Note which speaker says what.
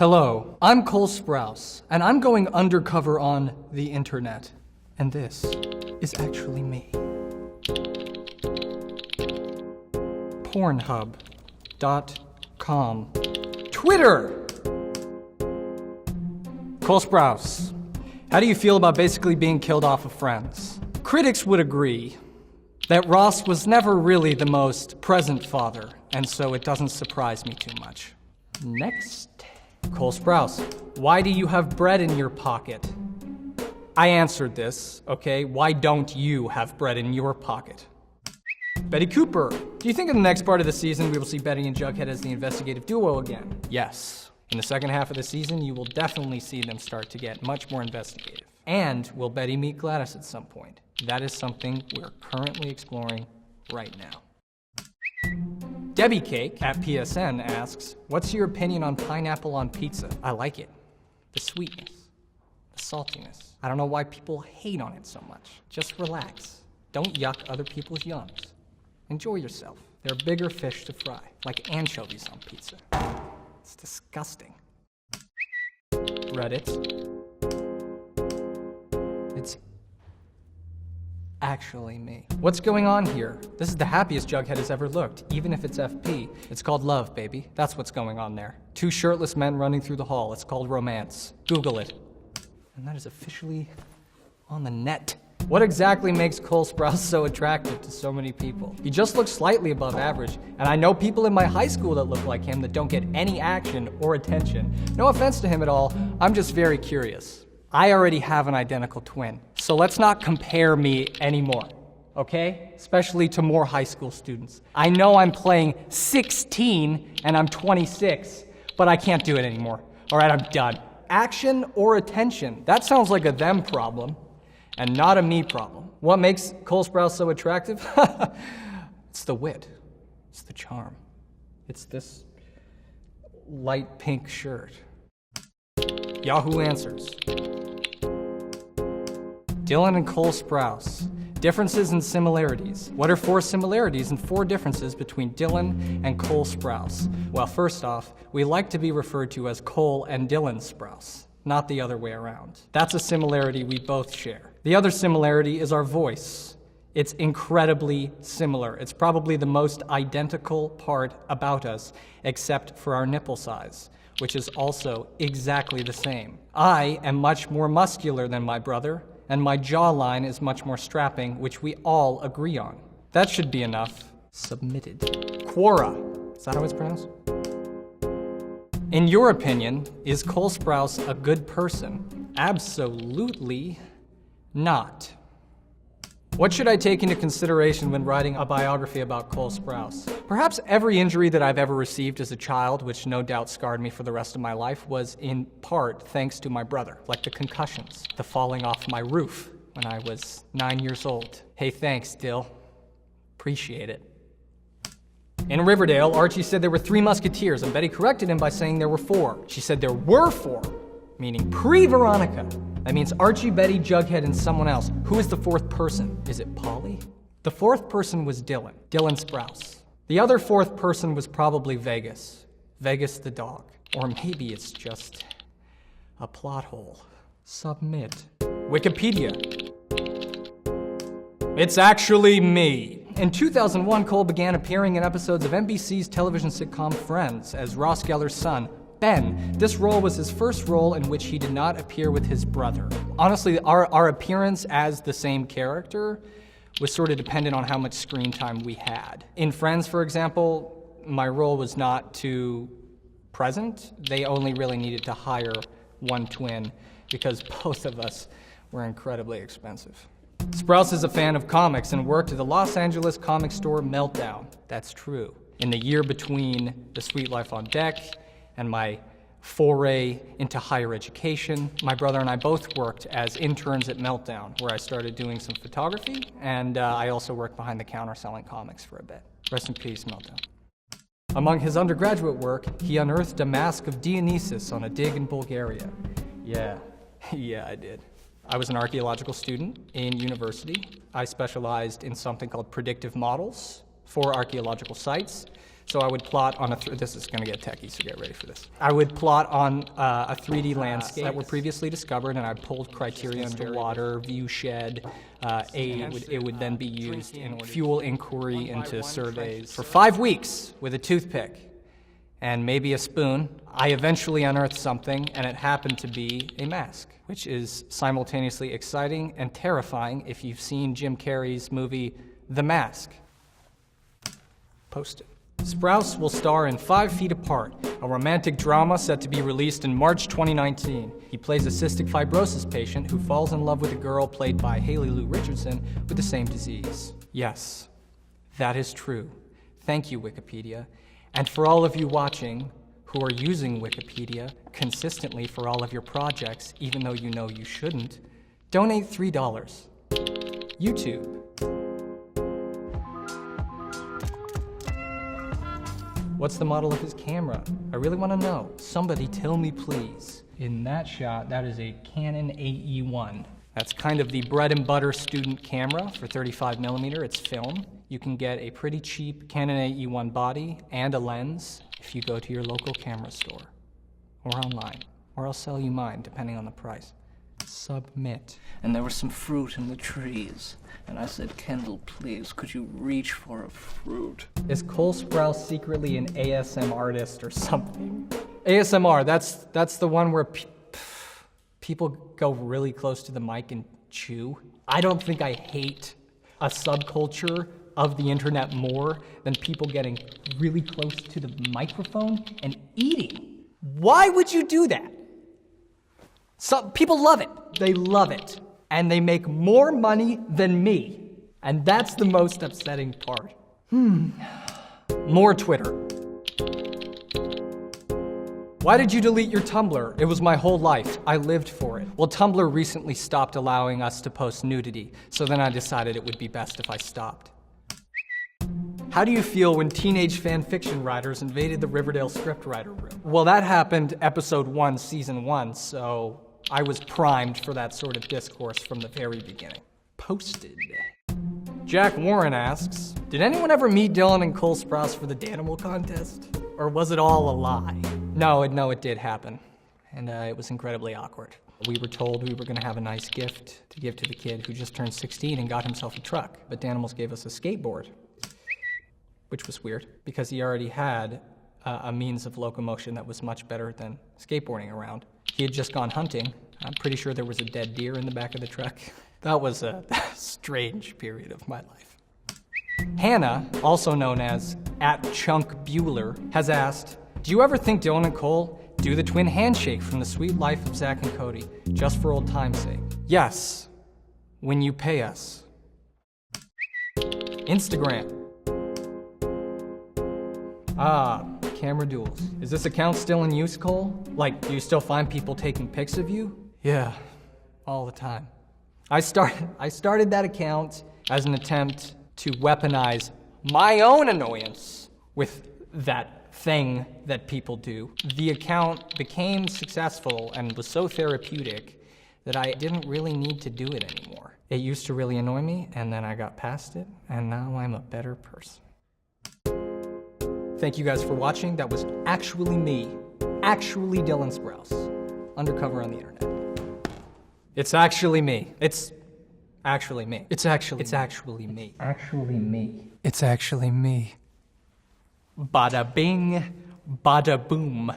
Speaker 1: Hello, I'm Cole Sprouse, and I'm going undercover on the internet. And this is actually me. Pornhub.com. Twitter! Cole Sprouse, how do you feel about basically being killed off of Friends? Critics would agree that Ross was never really the most present father, and so it doesn't surprise me too much. Next. Cole Sprouse, why do you have bread in your pocket? I answered this, okay? Why don't you have bread in your pocket? Betty Cooper, do you think in the next part of the season we will see Betty and Jughead as the investigative duo again? Yes. In the second half of the season, you will definitely see them start to get much more investigative. And will Betty meet Gladys at some point? That is something we're currently exploring right now. Debbie Cake at PSN asks, what's your opinion on pineapple on pizza? I like it. The sweetness, the saltiness. I don't know why people hate on it so much. Just relax. Don't yuck other people's yums. Enjoy yourself. There are bigger fish to fry, like anchovies on pizza. It's disgusting. Reddit. It's actually me. What's going on here? This is the happiest Jughead has ever looked, even if it's FP. It's called love, baby. That's what's going on there. Two shirtless men running through the hall. It's called romance. Google it. And that is officially on the net. What exactly makes Cole Sprouse so attractive to so many people? He just looks slightly above average, and I know people in my high school that look like him that don't get any action or attention. No offense to him at all, I'm just very curious. I already have an identical twin, so let's not compare me anymore, okay? Especially to more high school students. I know I'm playing 16 and I'm 26, but I can't do it anymore. All right, I'm done. Action or attention, that sounds like a them problem and not a me problem. What makes Cole Sprouse so attractive? It's the wit, it's the charm. It's this light pink shirt. Yahoo Answers. Dylan and Cole Sprouse. Differences and similarities. What are 4 similarities and 4 differences between Dylan and Cole Sprouse? Well, first off, we like to be referred to as Cole and Dylan Sprouse, not the other way around. That's a similarity we both share. The other similarity is our voice. It's incredibly similar. It's probably the most identical part about us, except for our nipple size, which is also exactly the same. I am much more muscular than my brother, and my jawline is much more strapping, which we all agree on. That should be enough. Submitted. Quora. Is that how it's pronounced? In your opinion, is Cole Sprouse a good person? Absolutely not. What should I take into consideration when writing a biography about Cole Sprouse? Perhaps every injury that I've ever received as a child, which no doubt scarred me for the rest of my life, was in part thanks to my brother, like the concussions, the falling off my roof when I was 9 years old. Hey, thanks, Dill. Appreciate it. In Riverdale, Archie said there were 3 musketeers, and Betty corrected him by saying there were 4. She said there were 4, meaning pre-Veronica. That means Archie, Betty, Jughead, and someone else. Who is the 4th person? Is it Polly? The 4th person was Dylan Sprouse. The other 4th person was probably Vegas the dog. Or maybe it's just a plot hole. Submit. Wikipedia. It's actually me. In 2001, Cole began appearing in episodes of NBC's television sitcom Friends as Ross Geller's son, Ben. This role was his first role in which he did not appear with his brother. Honestly, our appearance as the same character was sort of dependent on how much screen time we had. In Friends, for example, my role was not too present. They only really needed to hire one twin because both of us were incredibly expensive. Sprouse is a fan of comics and worked at the Los Angeles comic store Meltdown. That's true. In the year between The Sweet Life on Deck and my foray into higher education, my brother and I both worked as interns at Meltdown, where I started doing some photography, and I also worked behind the counter selling comics for a bit. Rest in peace, Meltdown. Among his undergraduate work, he unearthed a mask of Dionysus on a dig in Bulgaria. Yeah, I did. I was an archaeological student in university. I specialized in something called predictive models for archaeological sites. So I would plot on this is gonna get techie, so get ready for this. I would plot on a 3D landscape that were previously discovered, and I pulled criteria underwater, view shed, it would then be used in fuel inquiry into surveys. For 5 weeks with a toothpick and maybe a spoon, I eventually unearthed something, and it happened to be a mask, which is simultaneously exciting and terrifying if you've seen Jim Carrey's movie, The Mask. Post it. Sprouse will star in 5 Feet Apart, a romantic drama set to be released in March 2019. He plays a cystic fibrosis patient who falls in love with a girl played by Haley Lou Richardson with the same disease. Yes, that is true. Thank you, Wikipedia. And for all of you watching who are using Wikipedia consistently for all of your projects, even though you know you shouldn't, donate $3. YouTube. What's the model of his camera? I really want to know. Somebody tell me, please. In that shot, that is a Canon 8E1. That's kind of the bread and butter student camera for 35mm. It's film. You can get a pretty cheap Canon 8E1 body and a lens if you go to your local camera store or online, or I'll sell you mine depending on the price. Submit.
Speaker 2: And there was some fruit in the trees. And I said, Kendall, please, could you reach for a fruit?
Speaker 1: Is Cole Sprouse secretly an ASMR artist or something? ASMR, that's the one where people go really close to the mic and chew. I don't think I hate a subculture of the internet more than people getting really close to the microphone and eating. Why would you do that? Some people love it. They love it. And they make more money than me. And that's the most upsetting part. More Twitter. Why did you delete your Tumblr? It was my whole life. I lived for it. Well, Tumblr recently stopped allowing us to post nudity, so then I decided it would be best if I stopped. How do you feel when teenage fan fiction writers invaded the Riverdale scriptwriter room? Well, that happened episode 1, season 1, so I was primed for that sort of discourse from the very beginning. Posted. Jack Warren asks, did anyone ever meet Dylan and Cole Sprouse for the Danimal contest? Or was it all a lie? No, it did happen. And it was incredibly awkward. We were told we were gonna have a nice gift to give to the kid who just turned 16 and got himself a truck. But Danimals gave us a skateboard, which was weird because he already had a means of locomotion that was much better than skateboarding around. He had just gone hunting. I'm pretty sure there was a dead deer in the back of the truck. That was a strange period of my life. Hannah, also known as @ChunkBueller, has asked, do you ever think Dylan and Cole do the twin handshake from The Sweet Life of Zack and Cody, just for old time's sake? Yes, when you pay us. Instagram. Camera duels. Is this account still in use, Cole? Like, do you still find people taking pics of you? Yeah, all the time. I started that account as an attempt to weaponize my own annoyance with that thing that people do. The account became successful and was so therapeutic that I didn't really need to do it anymore. It used to really annoy me, and then I got past it, and now I'm a better person. Thank you guys for watching. That was actually me. Actually Dylan Sprouse. Undercover on the internet. It's actually me. It's actually me. It's actually me. Actually me. It's actually me. Bada bing, bada boom.